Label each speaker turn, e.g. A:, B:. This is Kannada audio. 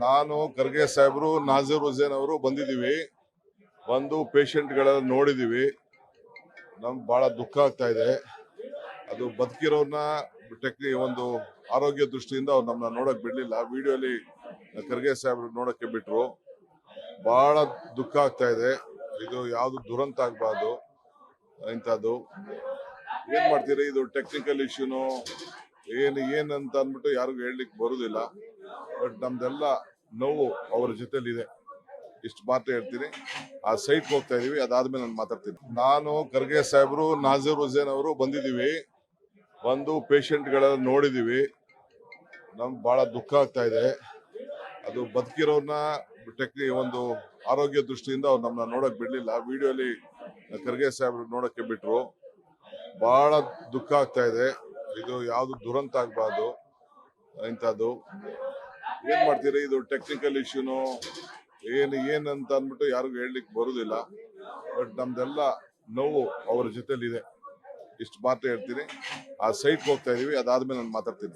A: ನಾನು ಖರ್ಗೆ ಸಾಹೇಬರು ನಾಜೀರ್ ಹುಸೇನ್ ಅವರು ಬಂದಿದ್ದೀವಿ. ಬಂದು ಪೇಷಂಟ್ಗಳೆಲ್ಲ ನೋಡಿದೀವಿ. ನಮ್ಗೆ ಬಹಳ ದುಃಖ ಆಗ್ತಾ ಇದೆ. ಅದು ಬದುಕಿರೋರ್ನ ಒಂದು ಆರೋಗ್ಯ ದೃಷ್ಟಿಯಿಂದ ಅವ್ರು ನಮ್ಮನ್ನ ನೋಡಕ್ ಬಿಡ್ಲಿಲ್ಲ. ವಿಡಿಯೋಲಿ ಖರ್ಗೆ ಸಾಹೇಬ್ರು ನೋಡಕ್ಕೆ ಬಿಟ್ರು. ಬಹಳ ದುಃಖ ಆಗ್ತಾ ಇದೆ. ಇದು ಯಾವ್ದು ದುರಂತ ಆಗ್ಬಾರ್ದು. ಇಂಥದ್ದು ಏನ್ ಮಾಡ್ತೀರಿ, ಇದು ಟೆಕ್ನಿಕಲ್ ಇಶ್ಯೂನೋ ಏನಂತ ಅಂದ್ಬಿಟ್ಟು ಯಾರಿಗೂ ಹೇಳಲಿಕ್ಕೆ ಬರುದಿಲ್ಲ. ಬಟ್ ನಮ್ದೆಲ್ಲ ನೋವು ಅವ್ರ ಜೊತೆಲಿದೆ. ಇಷ್ಟು ಮಾತ್ರ ಹೇಳ್ತೀನಿ. ಆ ಸೈಟ್ಗೆ ಹೋಗ್ತಾ ಇದೀವಿ, ಅದಾದ್ಮೇಲೆ ನಾನು ಮಾತಾಡ್ತೀನಿ. ನಾನು ಖರ್ಗೆ ಸಾಹೇಬರು ನಾಜೀರ್ ಹುಸೇನ್ ಅವರು ಬಂದಿದ್ದೀವಿ. ಬಂದು ಪೇಷಂಟ್ಗಳೆಲ್ಲ ನೋಡಿದೀವಿ. ನಮ್ಗೆ ಬಹಳ ದುಃಖ ಆಗ್ತಾ ಇದೆ. ಅದು ಬದುಕಿರೋರ್ನ ಒಂದು ಆರೋಗ್ಯ ದೃಷ್ಟಿಯಿಂದ ಅವ್ರು ನಮ್ಮನ್ನ ನೋಡಕ್ ಬಿಡ್ಲಿಲ್ಲ. ವಿಡಿಯೋಲಿ ಖರ್ಗೆ ಸಾಹೇಬ್ರು ನೋಡಕ್ಕೆ ಬಿಟ್ರು. ಬಹಳ ದುಃಖ ಆಗ್ತಾ ಇದೆ. ಇದು ಯಾವ್ದು ದುರಂತ ಆಗ್ಬಾರ್ದು. ಇಂಥದ್ದು ಏನ್ ಮಾಡ್ತೀರಿ, ಇದು ಟೆಕ್ನಿಕಲ್ ಇಶ್ಯೂನೋ ಏನಂತ ಅಂದ್ಬಿಟ್ಟು ಯಾರಿಗೂ ಹೇಳಲಿಕ್ಕೆ ಬರುದಿಲ್ಲ. ಬಟ್ ನಮ್ದೆಲ್ಲ ನೋವು ಅವ್ರ ಜೊತೆಲಿದೆ. ಇಷ್ಟು ಮಾತ್ರ ಹೇಳ್ತೀನಿ. ಆ ಸೈಟ್ಗೆ ಹೋಗ್ತಾ ಇದೀವಿ, ಅದಾದ್ಮೇಲೆ ನಾನು ಮಾತಾಡ್ತೀನಿ.